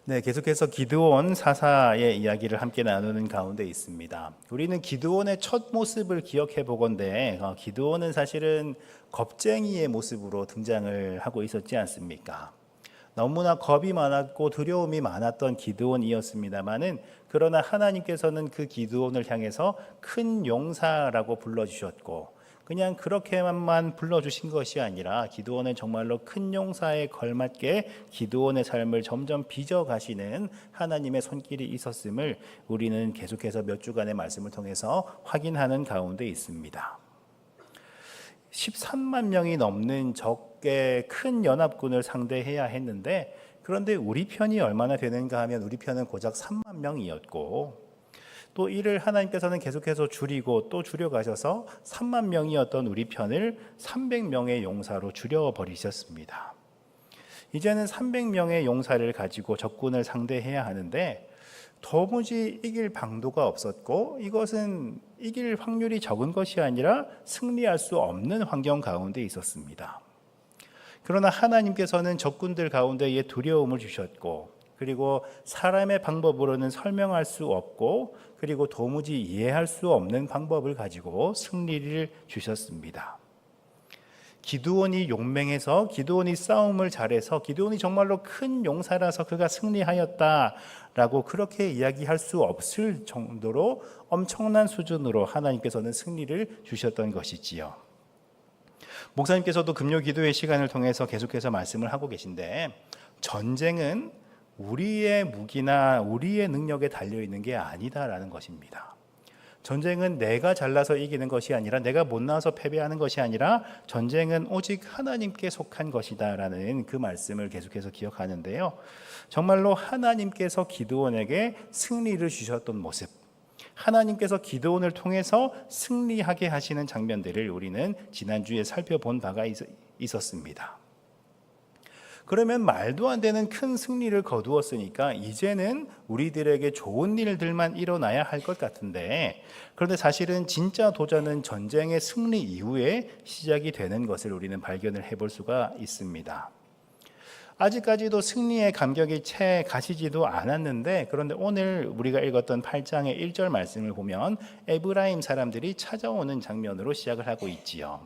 네, 계속해서 기드온 사사의 이야기를 함께 나누는 가운데 있습니다. 우리는 기드온의 첫 모습을 기억해 보건대 기드온은 사실은 겁쟁이의 모습으로 등장을 하고 있었지 않습니까? 너무나 겁이 많았고 두려움이 많았던 기드온이었습니다마는 그러나 하나님께서는 그 기드온을 향해서 큰 용사라고 불러주셨고 그냥 그렇게만 불러주신 것이 아니라 기드온은 정말로 큰 용사에 걸맞게 기드온의 삶을 점점 빚어가시는 하나님의 손길이 있었음을 우리는 계속해서 몇 주간의 말씀을 통해서 확인하는 가운데 있습니다. 13만 명이 넘는 적의 큰 연합군을 상대해야 했는데 그런데 우리 편이 얼마나 되는가 하면 우리 편은 고작 3만 명이었고 또 이를 하나님께서는 계속해서 줄이고 또 줄여가셔서 3만 명이었던 우리 편을 300명의 용사로 줄여버리셨습니다. 이제는 300명의 용사를 가지고 적군을 상대해야 하는데 도무지 이길 방도가 없었고 이것은 이길 확률이 적은 것이 아니라 승리할 수 없는 환경 가운데 있었습니다. 그러나 하나님께서는 적군들 가운데에 두려움을 주셨고 그리고 사람의 방법으로는 설명할 수 없고 그리고 도무지 이해할 수 없는 방법을 가지고 승리를 주셨습니다. 기드온이 용맹해서 기드온이 싸움을 잘해서 기드온이 정말로 큰 용사라서 그가 승리하였다라고 그렇게 이야기할 수 없을 정도로 엄청난 수준으로 하나님께서는 승리를 주셨던 것이지요. 목사님께서도 금요 기도의 시간을 통해서 계속해서 말씀을 하고 계신데 전쟁은 우리의 무기나 우리의 능력에 달려있는 게 아니다라는 것입니다. 전쟁은 내가 잘나서 이기는 것이 아니라 내가 못나서 패배하는 것이 아니라 전쟁은 오직 하나님께 속한 것이다라는 그 말씀을 계속해서 기억하는데요. 정말로 하나님께서 기드온에게 승리를 주셨던 모습, 하나님께서 기드온을 통해서 승리하게 하시는 장면들을 우리는 지난주에 살펴본 바가 있었습니다. 그러면 말도 안 되는 큰 승리를 거두었으니까 이제는 우리들에게 좋은 일들만 일어나야 할 것 같은데 그런데 사실은 진짜 도전은 전쟁의 승리 이후에 시작이 되는 것을 우리는 발견을 해볼 수가 있습니다. 아직까지도 승리의 감격이 채 가시지도 않았는데 그런데 오늘 우리가 읽었던 8장의 1절 말씀을 보면 에브라임 사람들이 찾아오는 장면으로 시작을 하고 있지요.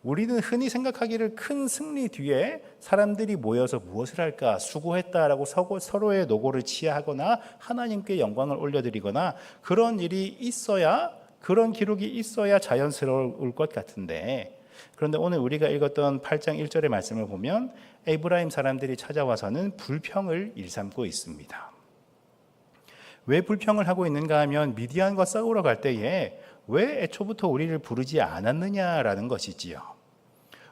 우리는 흔히 생각하기를 큰 승리 뒤에 사람들이 모여서 무엇을 할까 수고했다라고 서로의 노고를 치하하거나 하나님께 영광을 올려드리거나 그런 일이 있어야 그런 기록이 있어야 자연스러울 것 같은데 그런데 오늘 우리가 읽었던 8장 1절의 말씀을 보면 에브라임 사람들이 찾아와서는 불평을 일삼고 있습니다. 왜 불평을 하고 있는가 하면 미디안과 싸우러 갈 때에 왜 애초부터 우리를 부르지 않았느냐라는 것이지요.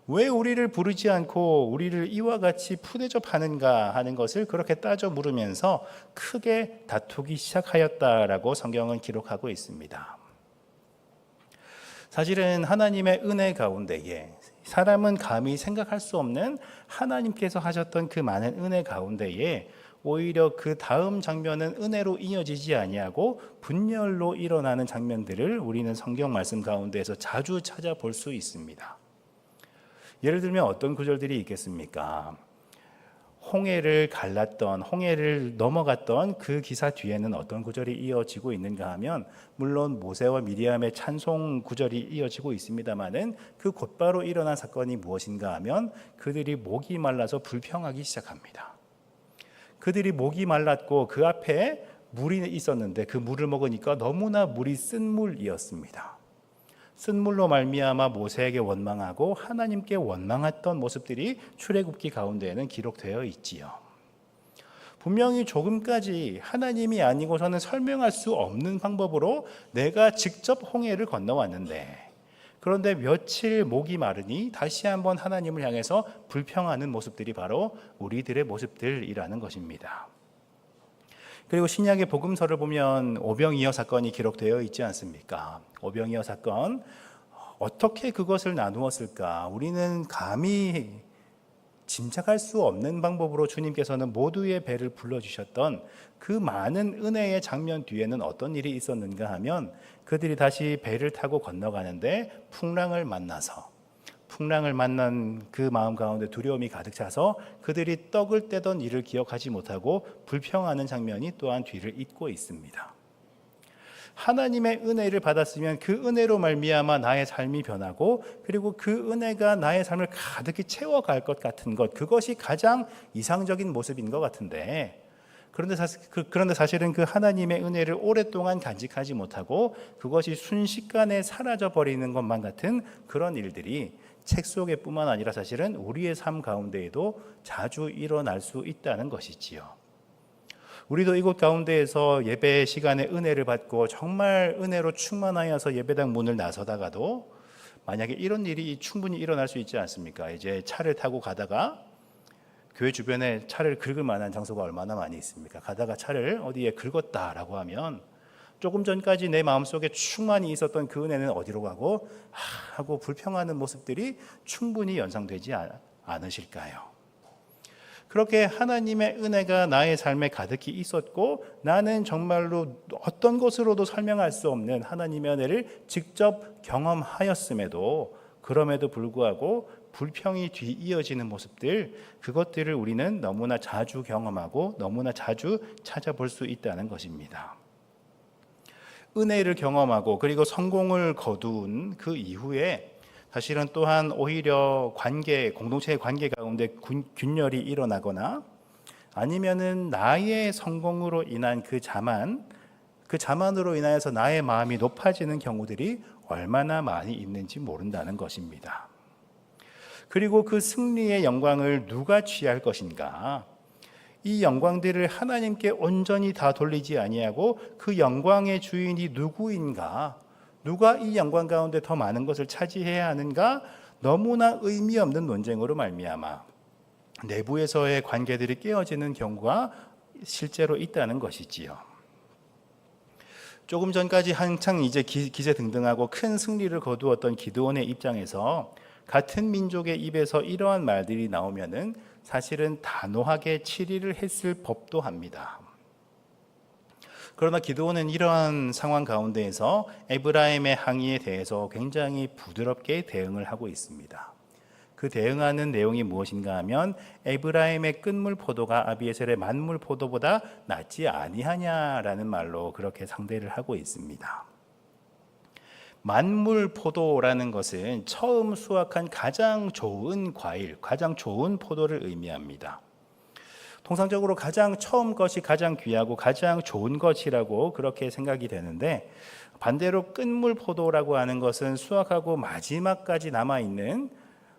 왜 우리를 부르지 않고 우리를 이와 같이 푸대접하는가 하는 것을 그렇게 따져 물으면서 크게 다투기 시작하였다라고 성경은 기록하고 있습니다. 사실은 하나님의 은혜 가운데에 사람은 감히 생각할 수 없는 하나님께서 하셨던 그 많은 은혜 가운데에 오히려 그 다음 장면은 은혜로 이어지지 아니하고 분열로 일어나는 장면들을 우리는 성경 말씀 가운데에서 자주 찾아볼 수 있습니다. 예를 들면 어떤 구절들이 있겠습니까? 홍해를 갈랐던 홍해를 넘어갔던 그 기사 뒤에는 어떤 구절이 이어지고 있는가 하면 물론 모세와 미리암의 찬송 구절이 이어지고 있습니다마는 그 곧바로 일어난 사건이 무엇인가 하면 그들이 목이 말라서 불평하기 시작합니다. 그들이 목이 말랐고 그 앞에 물이 있었는데 그 물을 먹으니까 너무나 물이 쓴 물이었습니다. 쓴 물로 말미암아 모세에게 원망하고 하나님께 원망했던 모습들이 출애굽기 가운데에는 기록되어 있지요. 분명히 조금까지 하나님이 아니고서는 설명할 수 없는 방법으로 내가 직접 홍해를 건너왔는데 그런데 며칠 목이 마르니 다시 한번 하나님을 향해서 불평하는 모습들이 바로 우리들의 모습들이라는 것입니다. 그리고 신약의 복음서를 보면 오병이어 사건이 기록되어 있지 않습니까? 오병이어 사건 어떻게 그것을 나누었을까? 우리는 감히 짐작할 수 없는 방법으로 주님께서는 모두의 배를 불러주셨던 그 많은 은혜의 장면 뒤에는 어떤 일이 있었는가 하면 그들이 다시 배를 타고 건너가는데 풍랑을 만나서 풍랑을 만난 그 마음 가운데 두려움이 가득 차서 그들이 떡을 떼던 일을 기억하지 못하고 불평하는 장면이 또한 뒤를 잇고 있습니다. 하나님의 은혜를 받았으면 그 은혜로 말미암아 나의 삶이 변하고 그리고 그 은혜가 나의 삶을 가득히 채워갈 것 같은 것, 그것이 가장 이상적인 모습인 것 같은데, 그런데 사실은 그 하나님의 은혜를 오랫동안 간직하지 못하고 그것이 순식간에 사라져 버리는 것만 같은 그런 일들이 책 속에뿐만 아니라 사실은 우리의 삶 가운데에도 자주 일어날 수 있다는 것이지요. 우리도 이곳 가운데에서 예배 시간에 은혜를 받고 정말 은혜로 충만하여서 예배당 문을 나서다가도 만약에 이런 일이 충분히 일어날 수 있지 않습니까? 이제 차를 타고 가다가 교회 주변에 차를 긁을 만한 장소가 얼마나 많이 있습니까? 가다가 차를 어디에 긁었다라고 하면 조금 전까지 내 마음속에 충만히 있었던 그 은혜는 어디로 가고 하고 불평하는 모습들이 충분히 연상되지 않으실까요? 그렇게 하나님의 은혜가 나의 삶에 가득히 있었고 나는 정말로 어떤 것으로도 설명할 수 없는 하나님의 은혜를 직접 경험하였음에도 그럼에도 불구하고 불평이 뒤이어지는 모습들, 그것들을 우리는 너무나 자주 경험하고 너무나 자주 찾아볼 수 있다는 것입니다. 은혜를 경험하고 그리고 성공을 거둔 그 이후에 사실은 또한 오히려 공동체의 관계 가운데 균열이 일어나거나 아니면은 나의 성공으로 인한 그 자만으로 인하여서 나의 마음이 높아지는 경우들이 얼마나 많이 있는지 모른다는 것입니다. 그리고 그 승리의 영광을 누가 취할 것인가? 이 영광들을 하나님께 온전히 다 돌리지 아니하고 그 영광의 주인이 누구인가? 누가 이 영광 가운데 더 많은 것을 차지해야 하는가? 너무나 의미 없는 논쟁으로 말미암아 내부에서의 관계들이 깨어지는 경우가 실제로 있다는 것이지요. 조금 전까지 한창 이제 기세등등하고 큰 승리를 거두었던 기드온의 입장에서 같은 민족의 입에서 이러한 말들이 나오면은 사실은 단호하게 치리를 했을 법도 합니다. 그러나 기드온은 이러한 상황 가운데에서 에브라임의 항의에 대해서 굉장히 부드럽게 대응을 하고 있습니다. 그 대응하는 내용이 무엇인가 하면 에브라임의 끝물 포도가 아비에셀의 만물 포도보다 낫지 아니하냐라는 말로 그렇게 상대를 하고 있습니다. 만물 포도라는 것은 처음 수확한 가장 좋은 과일, 가장 좋은 포도를 의미합니다. 통상적으로 가장 처음 것이 가장 귀하고 가장 좋은 것이라고 그렇게 생각이 되는데, 반대로 끝물 포도라고 하는 것은 수확하고 마지막까지 남아있는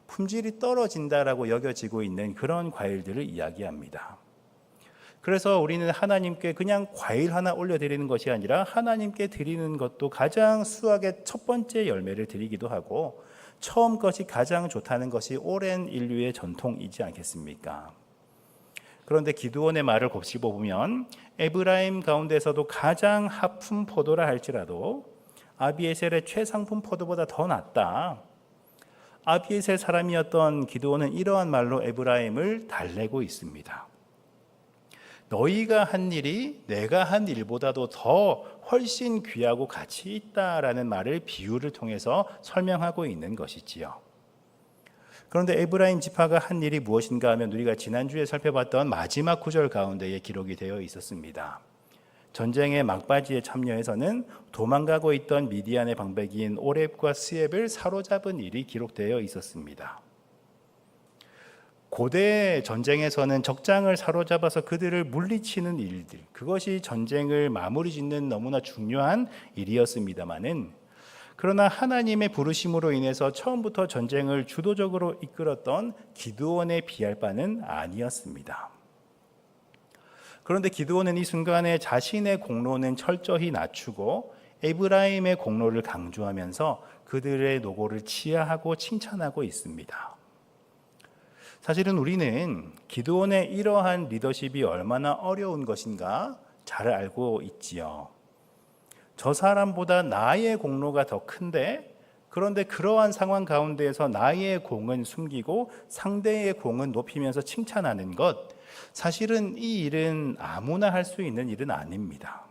품질이 떨어진다라고 여겨지고 있는 그런 과일들을 이야기합니다. 그래서 우리는 하나님께 그냥 과일 하나 올려드리는 것이 아니라 하나님께 드리는 것도 가장 수확의 첫 번째 열매를 드리기도 하고 처음 것이 가장 좋다는 것이 오랜 인류의 전통이지 않겠습니까? 그런데 기드온의 말을 곱씹어 보면 에브라임 가운데서도 가장 하품 포도라 할지라도 아비에셀의 최상품 포도보다 더 낫다. 아비에셀 사람이었던 기드온은 이러한 말로 에브라임을 달래고 있습니다. 너희가 한 일이 내가 한 일보다도 더 훨씬 귀하고 가치 있다라는 말을 비유를 통해서 설명하고 있는 것이지요. 그런데 에브라임 지파가 한 일이 무엇인가 하면 우리가 지난주에 살펴봤던 마지막 구절 가운데에 기록이 되어 있었습니다. 전쟁의 막바지에 참여해서는 도망가고 있던 미디안의 방백인 오렙과 스엡을 사로잡은 일이 기록되어 있었습니다. 고대 전쟁에서는 적장을 사로잡아서 그들을 물리치는 일들, 그것이 전쟁을 마무리 짓는 너무나 중요한 일이었습니다마는, 그러나 하나님의 부르심으로 인해서 처음부터 전쟁을 주도적으로 이끌었던 기드온에 비할 바는 아니었습니다. 그런데 기드온은 이 순간에 자신의 공로는 철저히 낮추고 에브라임의 공로를 강조하면서 그들의 노고를 치하하고 칭찬하고 있습니다. 사실은 우리는 기드온의 이러한 리더십이 얼마나 어려운 것인가 잘 알고 있지요. 저 사람보다 나의 공로가 더 큰데, 그런데 그러한 상황 가운데에서 나의 공은 숨기고 상대의 공은 높이면서 칭찬하는 것, 사실은 이 일은 아무나 할 수 있는 일은 아닙니다.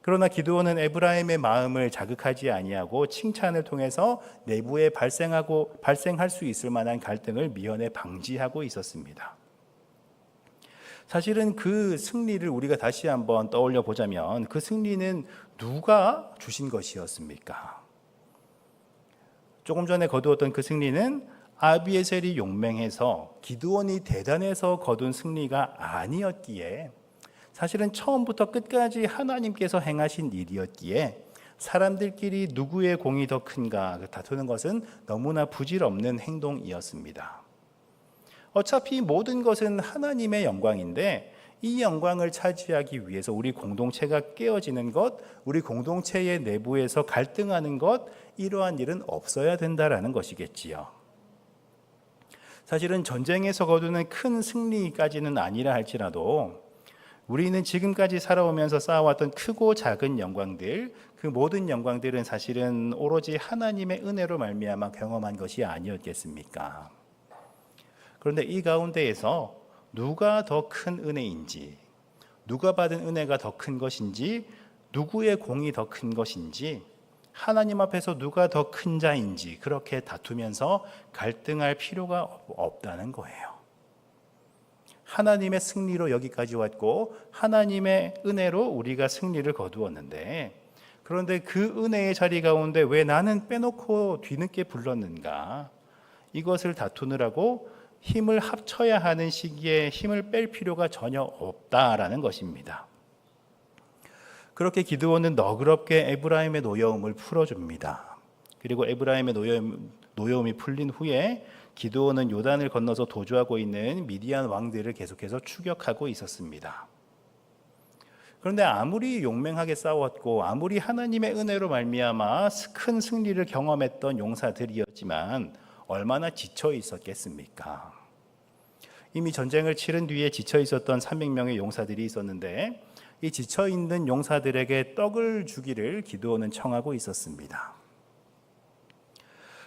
그러나 기드온은 에브라임의 마음을 자극하지 아니하고 칭찬을 통해서 내부에 발생할 수 있을 만한 갈등을 미연에 방지하고 있었습니다. 사실은 그 승리를 우리가 다시 한번 떠올려 보자면 그 승리는 누가 주신 것이었습니까? 조금 전에 거두었던 그 승리는 아비에셀이 용맹해서 기드온이 대단해서 거둔 승리가 아니었기에, 사실은 처음부터 끝까지 하나님께서 행하신 일이었기에 사람들끼리 누구의 공이 더 큰가 다투는 것은 너무나 부질없는 행동이었습니다. 어차피 모든 것은 하나님의 영광인데 이 영광을 차지하기 위해서 우리 공동체가 깨어지는 것, 우리 공동체의 내부에서 갈등하는 것, 이러한 일은 없어야 된다라는 것이겠지요. 사실은 전쟁에서 거두는 큰 승리까지는 아니라 할지라도 우리는 지금까지 살아오면서 쌓아왔던 크고 작은 영광들, 그 모든 영광들은 사실은 오로지 하나님의 은혜로 말미암아 경험한 것이 아니었겠습니까? 그런데 이 가운데에서 누가 더 큰 은혜인지, 누가 받은 은혜가 더 큰 것인지, 누구의 공이 더 큰 것인지, 하나님 앞에서 누가 더 큰 자인지 그렇게 다투면서 갈등할 필요가 없다는 거예요. 하나님의 승리로 여기까지 왔고 하나님의 은혜로 우리가 승리를 거두었는데, 그런데 그 은혜의 자리 가운데 왜 나는 빼놓고 뒤늦게 불렀는가? 이것을 다투느라고 힘을 합쳐야 하는 시기에 힘을 뺄 필요가 전혀 없다라는 것입니다. 그렇게 기드온은 너그럽게 에브라임의 노여움을 풀어줍니다. 그리고 에브라임의 노여움이 풀린 후에 기드온은 요단을 건너서 도주하고 있는 미디안 왕들을 계속해서 추격하고 있었습니다. 그런데 아무리 용맹하게 싸웠고 아무리 하나님의 은혜로 말미암아 큰 승리를 경험했던 용사들이었지만 얼마나 지쳐 있었겠습니까? 이미 전쟁을 치른 뒤에 지쳐 있었던 300명의 용사들이 있었는데 이 지쳐 있는 용사들에게 떡을 주기를 기드온은 청하고 있었습니다.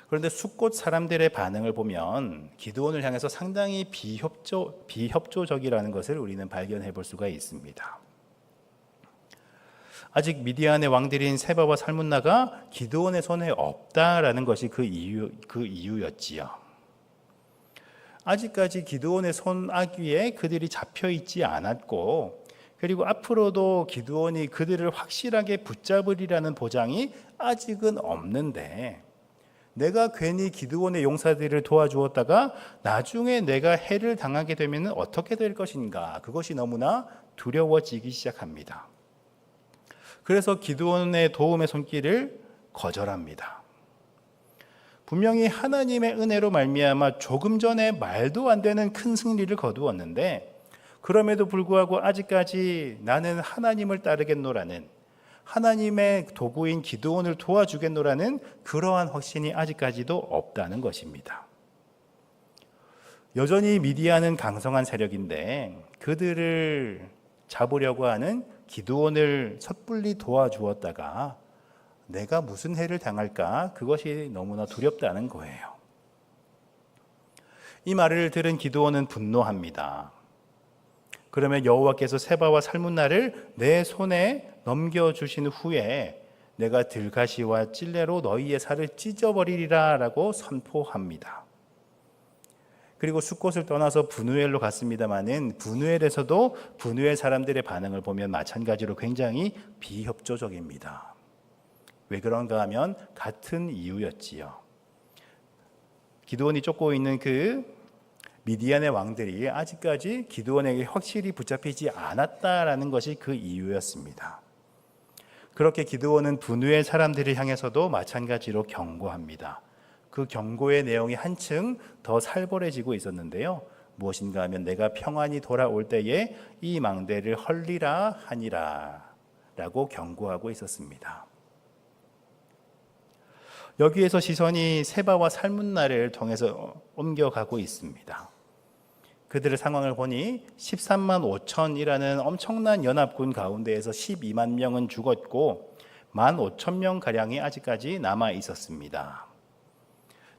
그런데 숫곳 사람들의 반응을 보면 기드온을 향해서 상당히 비협조적이라는 것을 우리는 발견해 볼 수가 있습니다. 아직 미디안의 왕들인 세바와 살문나가 기드온의 손에 없다라는 것이 그 이유였지요. 아직까지 기드온의 손아귀에 그들이 잡혀 있지 않았고, 그리고 앞으로도 기드온이 그들을 확실하게 붙잡으리라는 보장이 아직은 없는데, 내가 괜히 기드온의 용사들을 도와주었다가 나중에 내가 해를 당하게 되면 어떻게 될 것인가, 그것이 너무나 두려워지기 시작합니다. 그래서 기드온의 도움의 손길을 거절합니다. 분명히 하나님의 은혜로 말미암아 조금 전에 말도 안 되는 큰 승리를 거두었는데, 그럼에도 불구하고 아직까지 나는 하나님을 따르겠노라는, 하나님의 도구인 기드온을 도와주겠노라는 그러한 확신이 아직까지도 없다는 것입니다. 여전히 미디안은 강성한 세력인데 그들을 잡으려고 하는 기드온을 섣불리 도와주었다가 내가 무슨 해를 당할까, 그것이 너무나 두렵다는 거예요. 이 말을 들은 기드온은 분노합니다. 그러면 여호와께서 세바와 살문나를 내 손에 넘겨주신 후에 내가 들가시와 찔레로 너희의 살을 찢어버리리라 라고 선포합니다. 그리고 숫곳을 떠나서 브누엘로 갔습니다마는 브누엘에서도 브누엘 사람들의 반응을 보면 마찬가지로 굉장히 비협조적입니다. 왜 그런가 하면 같은 이유였지요. 기드온이 쫓고 있는 그 미디안의 왕들이 아직까지 기드온에게 확실히 붙잡히지 않았다라는 것이 그 이유였습니다. 그렇게 기드온은 브누엘 사람들을 향해서도 마찬가지로 경고합니다. 그 경고의 내용이 한층 더 살벌해지고 있었는데요. 무엇인가 하면 내가 평안히 돌아올 때에 이 망대를 헐리라 하니라 라고 경고하고 있었습니다. 여기에서 시선이 세바와 살문나를 통해서 옮겨가고 있습니다. 그들의 상황을 보니 13만 5천이라는 엄청난 연합군 가운데에서 12만 명은 죽었고 1만 5천 명 가량이 아직까지 남아 있었습니다.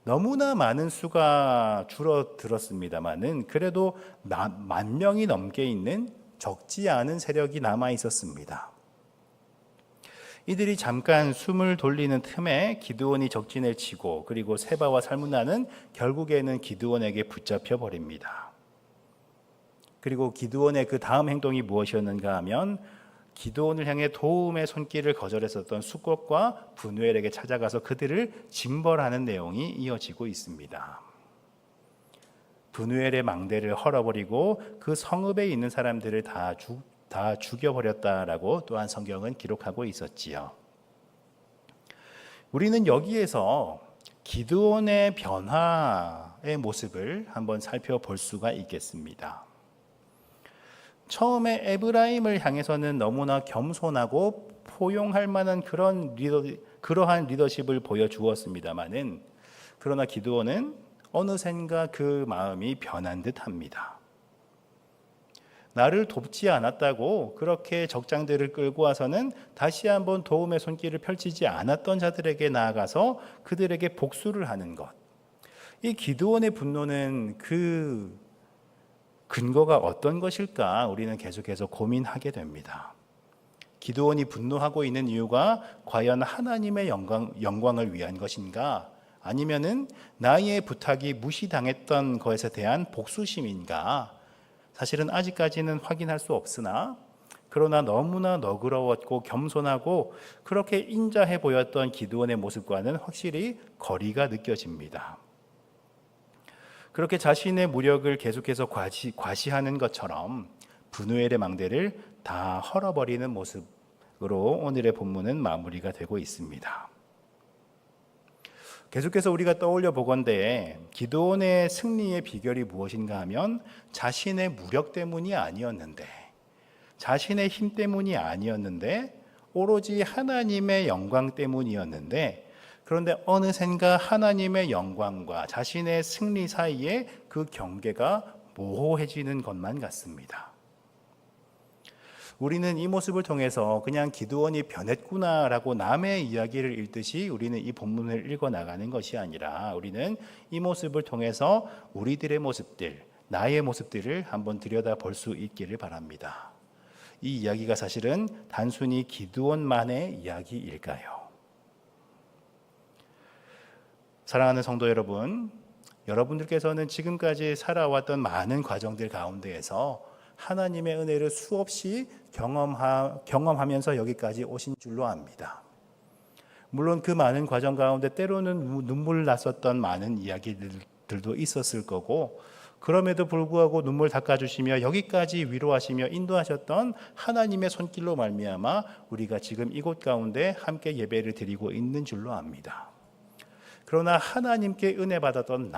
너무나 많은 수가 줄어들었습니다만은 그래도 1만 명이 넘게 있는 적지 않은 세력이 남아 있었습니다. 이들이 잠깐 숨을 돌리는 틈에 기드온이 적진을 치고 그리고 세바와 살문나는 결국에는 기드온에게 붙잡혀 버립니다. 그리고 기드온의 그 다음 행동이 무엇이었는가 하면 기드온을 향해 도움의 손길을 거절했었던 숫곳과 분우엘에게 찾아가서 그들을 징벌하는 내용이 이어지고 있습니다. 분우엘의 망대를 헐어버리고 그 성읍에 있는 사람들을 다 죽여버렸다라고 또한 성경은 기록하고 있었지요. 우리는 여기에서 기드온의 변화의 모습을 한번 살펴볼 수가 있겠습니다. 처음에 에브라임을 향해서는 너무나 겸손하고 포용할 만한 그러한 리더십을 보여주었습니다마는, 그러나 기드온은 어느샌가 그 마음이 변한 듯합니다. 나를 돕지 않았다고 그렇게 적장들을 끌고 와서는 다시 한번 도움의 손길을 펼치지 않았던 자들에게 나아가서 그들에게 복수를 하는 것. 이 기드온의 분노는 그 근거가 어떤 것일까 우리는 계속해서 고민하게 됩니다. 기드온이 분노하고 있는 이유가 과연 하나님의 영광을 위한 것인가? 아니면은 나의 부탁이 무시당했던 것에 대한 복수심인가? 사실은 아직까지는 확인할 수 없으나, 그러나 너무나 너그러웠고 겸손하고 그렇게 인자해 보였던 기드온의 모습과는 확실히 거리가 느껴집니다. 그렇게 자신의 무력을 계속해서 과시하는 것처럼 분우엘의 망대를 다 헐어버리는 모습으로 오늘의 본문은 마무리가 되고 있습니다. 계속해서 우리가 떠올려 보건대 기드온의 승리의 비결이 무엇인가 하면 자신의 무력 때문이 아니었는데, 자신의 힘 때문이 아니었는데, 오로지 하나님의 영광 때문이었는데, 그런데 어느샌가 하나님의 영광과 자신의 승리 사이에 그 경계가 모호해지는 것만 같습니다. 우리는 이 모습을 통해서 그냥 기드온이 변했구나라고 남의 이야기를 읽듯이 우리는 이 본문을 읽어 나가는 것이 아니라, 우리는 이 모습을 통해서 우리들의 모습들, 나의 모습들을 한번 들여다볼 수 있기를 바랍니다. 이 이야기가 사실은 단순히 기드온만의 이야기일까요? 사랑하는 성도 여러분, 여러분들께서는 지금까지 살아왔던 많은 과정들 가운데에서 하나님의 은혜를 수없이 경험하면서 여기까지 오신 줄로 압니다. 물론 그 많은 과정 가운데 때로는 눈물 났었던 많은 이야기들도 있었을 거고, 그럼에도 불구하고 눈물 닦아주시며 여기까지 위로하시며 인도하셨던 하나님의 손길로 말미암아 우리가 지금 이곳 가운데 함께 예배를 드리고 있는 줄로 압니다. 그러나 하나님께 은혜 받았던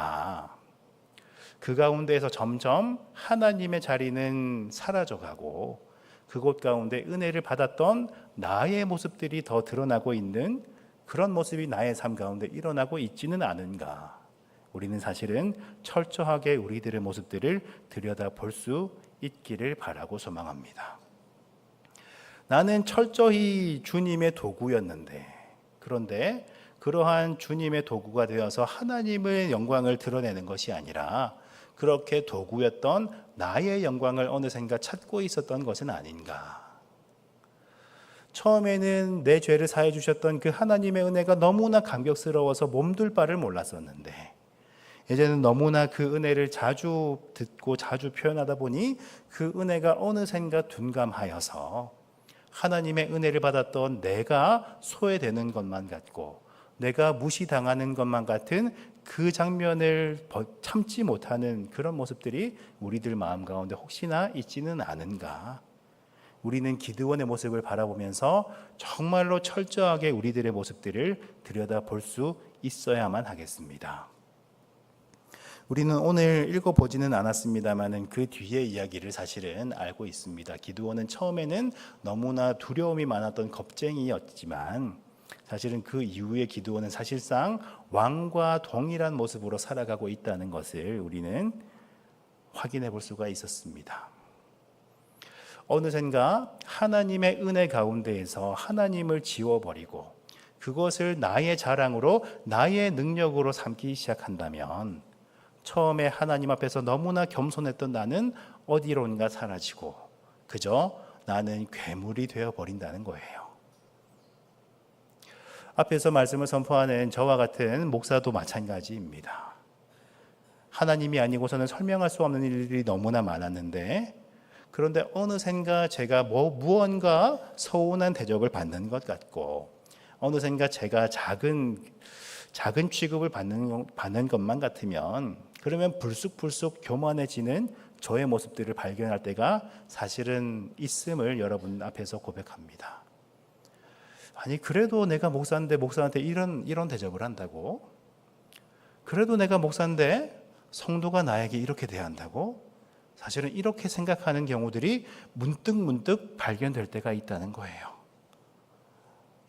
그 가운데에서 점점 하나님의 자리는 사라져가고 그곳 가운데 은혜를 받았던 나의 모습들이 더 드러나고 있는 그런 모습이 나의 삶 가운데 일어나고 있지는 않은가? 우리는 사실은 철저하게 우리들의 모습들을 들여다볼 수 있기를 바라고 소망합니다. 나는 철저히 주님의 도구였는데, 그런데 그러한 주님의 도구가 되어서 하나님의 영광을 드러내는 것이 아니라 그렇게 도구였던 나의 영광을 어느샌가 찾고 있었던 것은 아닌가. 처음에는 내 죄를 사해 주셨던 그 하나님의 은혜가 너무나 감격스러워서 몸둘 바를 몰랐었는데, 이제는 너무나 그 은혜를 자주 듣고 자주 표현하다 보니 그 은혜가 어느샌가 둔감하여서 하나님의 은혜를 받았던 내가 소외되는 것만 같고 내가 무시당하는 것만 같은 그 장면을 참지 못하는 그런 모습들이 우리들 마음 가운데 혹시나 있지는 않은가? 우리는 기드온의 모습을 바라보면서 정말로 철저하게 우리들의 모습들을 들여다볼 수 있어야만 하겠습니다. 우리는 오늘 읽어보지는 않았습니다만 그 뒤의 이야기를 사실은 알고 있습니다. 기드온은 처음에는 너무나 두려움이 많았던 겁쟁이였지만 사실은 그 이후에 기드온은 사실상 왕과 동일한 모습으로 살아가고 있다는 것을 우리는 확인해 볼 수가 있었습니다. 어느샌가 하나님의 은혜 가운데에서 하나님을 지워버리고 그것을 나의 자랑으로 나의 능력으로 삼기 시작한다면 처음에 하나님 앞에서 너무나 겸손했던 나는 어디론가 사라지고 그저 나는 괴물이 되어버린다는 거예요. 앞에서 말씀을 선포하는 저와 같은 목사도 마찬가지입니다. 하나님이 아니고서는 설명할 수 없는 일들이 너무나 많았는데, 그런데 어느샌가 제가 무언가 서운한 대접을 받는 것 같고, 어느샌가 제가 작은 취급을 받는 것만 같으면, 그러면 불쑥불쑥 교만해지는 저의 모습들을 발견할 때가 사실은 있음을 여러분 앞에서 고백합니다. 아니, 그래도 내가 목사인데 목사한테 이런 대접을 한다고? 그래도 내가 목사인데 성도가 나에게 이렇게 대한다고? 사실은 이렇게 생각하는 경우들이 문득 발견될 때가 있다는 거예요.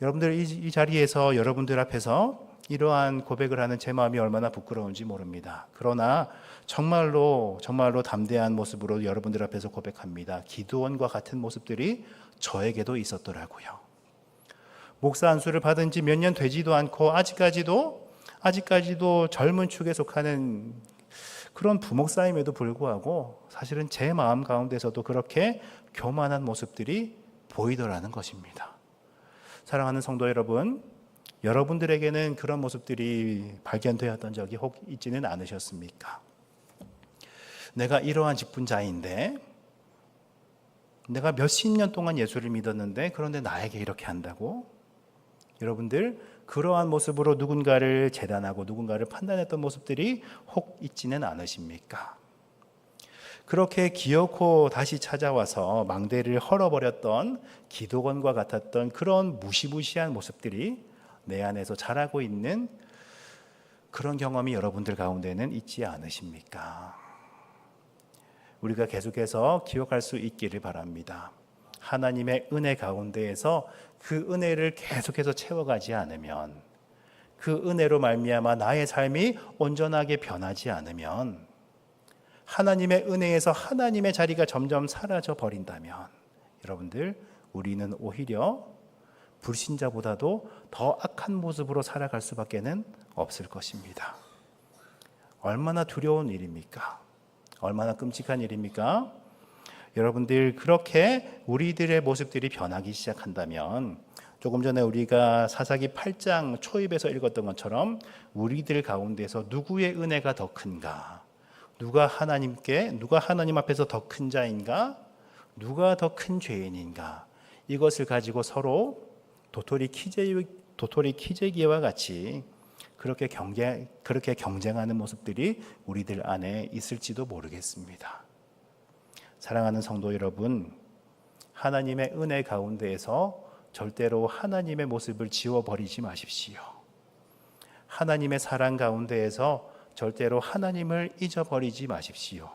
여러분들 이 자리에서 여러분들 앞에서 이러한 고백을 하는 제 마음이 얼마나 부끄러운지 모릅니다. 그러나 정말로 담대한 모습으로 여러분들 앞에서 고백합니다. 기드온과 같은 모습들이 저에게도 있었더라고요. 목사 안수를 받은 지 몇 년 되지도 않고 아직까지도 젊은 축에 속하는 그런 부목사임에도 불구하고 사실은 제 마음 가운데서도 그렇게 교만한 모습들이 보이더라는 것입니다. 사랑하는 성도 여러분, 여러분들에게는 그런 모습들이 발견되었던 적이 혹 있지는 않으셨습니까? 내가 이러한 직분자인데, 내가 몇십 년 동안 예수를 믿었는데 그런데 나에게 이렇게 한다고? 여러분들 그러한 모습으로 누군가를 재단하고 누군가를 판단했던 모습들이 혹 있지는 않으십니까? 그렇게 기어코 다시 찾아와서 망대를 헐어버렸던 기드온과 같았던 그런 무시무시한 모습들이 내 안에서 자라고 있는 그런 경험이 여러분들 가운데는 있지 않으십니까? 우리가 계속해서 기억할 수 있기를 바랍니다. 하나님의 은혜 가운데에서 그 은혜를 계속해서 채워가지 않으면, 그 은혜로 말미암아 나의 삶이 온전하게 변하지 않으면, 하나님의 은혜에서 하나님의 자리가 점점 사라져 버린다면, 여러분들 우리는 오히려 불신자보다도 더 악한 모습으로 살아갈 수밖에는 없을 것입니다. 얼마나 두려운 일입니까? 얼마나 끔찍한 일입니까? 여러분들 그렇게 우리들의 모습들이 변하기 시작한다면, 조금 전에 우리가 사사기 8장 초입에서 읽었던 것처럼 우리들 가운데서 누구의 은혜가 더 큰가? 누가 하나님 앞에서 더 큰 자인가? 누가 더 큰 죄인인가? 이것을 가지고 서로 도토리 키재기와 같이 그렇게 경쟁하는 모습들이 우리들 안에 있을지도 모르겠습니다. 사랑하는 성도 여러분, 하나님의 은혜 가운데에서 절대로 하나님의 모습을 지워버리지 마십시오. 하나님의 사랑 가운데에서 절대로 하나님을 잊어버리지 마십시오.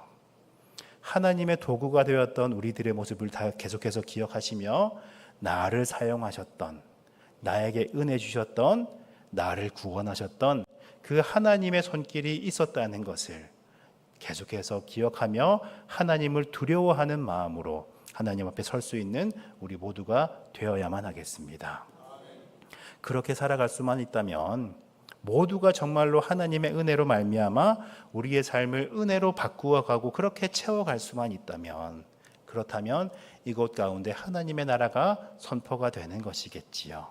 하나님의 도구가 되었던 우리들의 모습을 다 계속해서 기억하시며, 나를 사용하셨던, 나에게 은혜 주셨던, 나를 구원하셨던 그 하나님의 손길이 있었다는 것을 계속해서 기억하며 하나님을 두려워하는 마음으로 하나님 앞에 설 수 있는 우리 모두가 되어야만 하겠습니다. 그렇게 살아갈 수만 있다면, 모두가 정말로 하나님의 은혜로 말미암아 우리의 삶을 은혜로 바꾸어 가고 그렇게 채워갈 수만 있다면, 그렇다면 이곳 가운데 하나님의 나라가 선포가 되는 것이겠지요.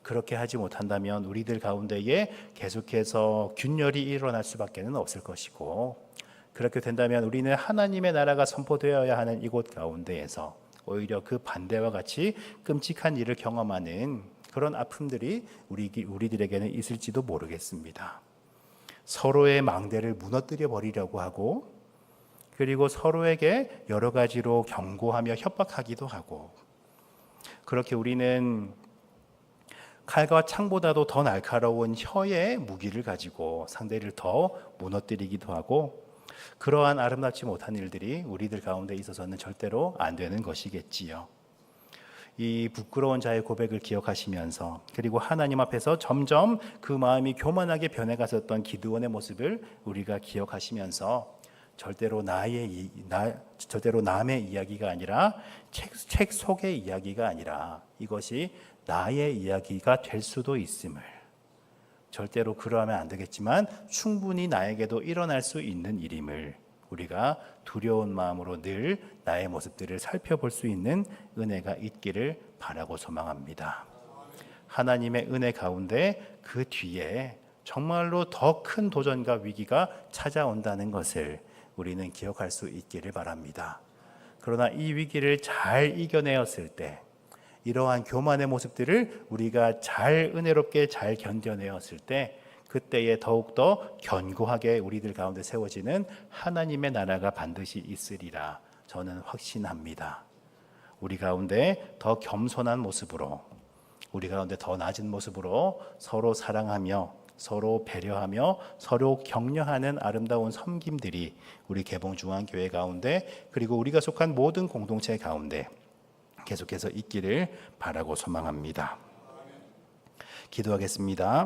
그렇게 하지 못한다면 우리들 가운데에 계속해서 균열이 일어날 수밖에 없을 것이고, 그렇게 된다면 우리는 하나님의 나라가 선포되어야 하는 이곳 가운데에서 오히려 그 반대와 같이 끔찍한 일을 경험하는 그런 아픔들이 우리들에게는 있을지도 모르겠습니다. 서로의 망대를 무너뜨려 버리려고 하고, 그리고 서로에게 여러 가지로 경고하며 협박하기도 하고, 그렇게 우리는 칼과 창보다도 더 날카로운 혀의 무기를 가지고 상대를 더 무너뜨리기도 하고, 그러한 아름답지 못한 일들이 우리들 가운데 있어서는 절대로 안 되는 것이겠지요. 이 부끄러운 자의 고백을 기억하시면서, 그리고 하나님 앞에서 점점 그 마음이 교만하게 변해갔었던 기드온의 모습을 우리가 기억하시면서, 절대로 남의 이야기가 아니라 책 속의 이야기가 아니라 이것이 나의 이야기가 될 수도 있음을, 절대로 그러하면 안 되겠지만 충분히 나에게도 일어날 수 있는 일임을 우리가 두려운 마음으로 늘 나의 모습들을 살펴볼 수 있는 은혜가 있기를 바라고 소망합니다. 하나님의 은혜 가운데 그 뒤에 정말로 더 큰 도전과 위기가 찾아온다는 것을 우리는 기억할 수 있기를 바랍니다. 그러나 이 위기를 잘 이겨내었을 때, 이러한 교만의 모습들을 우리가 잘 은혜롭게 잘 견뎌내었을 때, 그때에 더욱더 견고하게 우리들 가운데 세워지는 하나님의 나라가 반드시 있으리라 저는 확신합니다. 우리 가운데 더 겸손한 모습으로, 우리 가운데 더 낮은 모습으로 서로 사랑하며 서로 배려하며 서로 격려하는 아름다운 섬김들이 우리 개봉중앙교회 가운데, 그리고 우리가 속한 모든 공동체 가운데 계속해서 있기를 바라고 소망합니다. 기도하겠습니다.